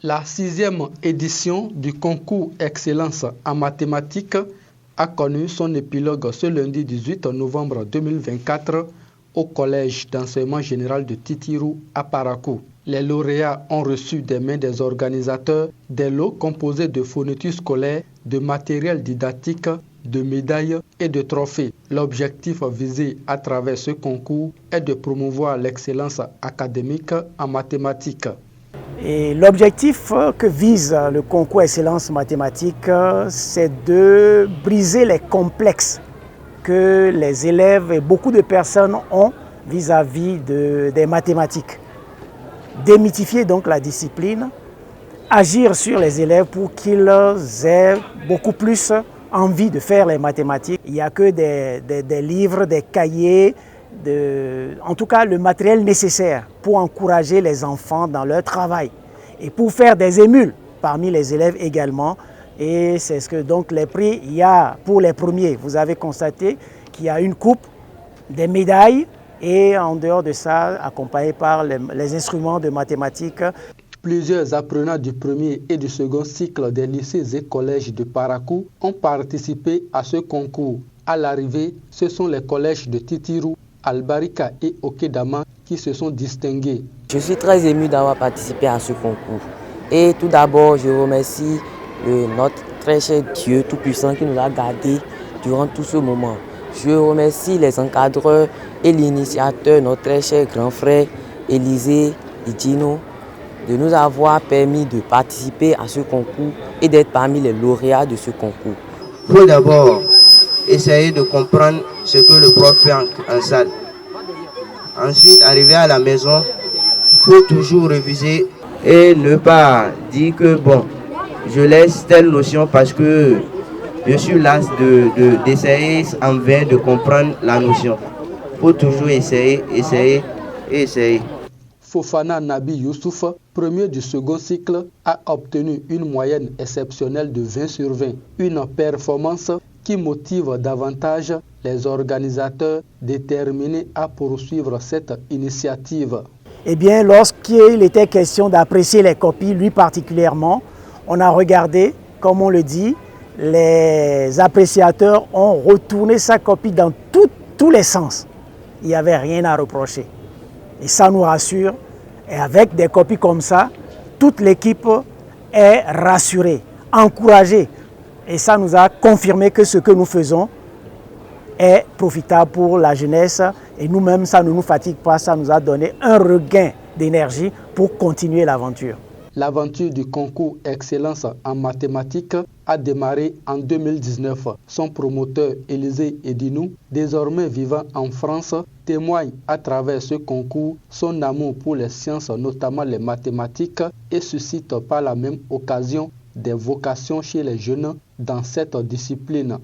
La 6e édition du concours Excellence en mathématiques a connu son épilogue ce lundi 18 novembre 2024 au Collège d'enseignement général de Titirou à Parakou. Les lauréats ont reçu des mains des organisateurs des lots composés de fournitures scolaires, de matériel didactique, de médailles et de trophées. L'objectif visé à travers ce concours est de promouvoir l'excellence académique en mathématiques. Et l'objectif que vise le concours Excellence mathématiques, c'est de briser les complexes que les élèves et beaucoup de personnes ont vis-à-vis des mathématiques. Démythifier donc la discipline, agir sur les élèves pour qu'ils aient beaucoup plus envie de faire les mathématiques. Il n'y a que des livres, des cahiers, en tout cas le matériel nécessaire pour encourager les enfants dans leur travail et pour faire des émules parmi les élèves également. Et c'est ce que donc les prix, il y a pour les premiers, vous avez constaté qu'il y a une coupe, des médailles et en dehors de ça, accompagné par les instruments de mathématiques. Plusieurs apprenants du premier et du second cycle des lycées et collèges de Parakou ont participé à ce concours. À l'arrivée, ce sont les collèges de Titirou, Albarika et Okedama qui se sont distingués. Je suis très ému d'avoir participé à ce concours. Et tout d'abord, je remercie notre très cher Dieu Tout-Puissant qui nous a gardés durant tout ce moment. Je remercie les encadreurs et l'initiateur, notre très cher grand frère Élisée Idino, de nous avoir permis de participer à ce concours et d'être parmi les lauréats de ce concours. Il faut d'abord essayer de comprendre ce que le prof fait en salle. Ensuite, arriver à la maison, il faut toujours réviser et ne pas dire que bon, je laisse telle notion parce que je suis las d'essayer en vain de comprendre la notion. Il faut toujours essayer. Fofana Nabi Youssouf, premier du second cycle, a obtenu une moyenne exceptionnelle de 20 sur 20. Une performance qui motive davantage les organisateurs déterminés à poursuivre cette initiative. Eh bien, lorsqu'il était question d'apprécier les copies, lui particulièrement, on a regardé, comme on le dit, les appréciateurs ont retourné sa copie dans tous les sens. Il n'y avait rien à reprocher. Et ça nous rassure. Et avec des copies comme ça, toute l'équipe est rassurée, encouragée. Et ça nous a confirmé que ce que nous faisons est profitable pour la jeunesse. Et nous-mêmes, ça ne nous fatigue pas, ça nous a donné un regain d'énergie pour continuer l'aventure. L'aventure du concours Excellence en mathématiques a démarré en 2019. Son promoteur, Élisée Edinou, désormais vivant en France, témoigne à travers ce concours son amour pour les sciences, notamment les mathématiques, et suscite par la même occasion des vocations chez les jeunes dans cette discipline.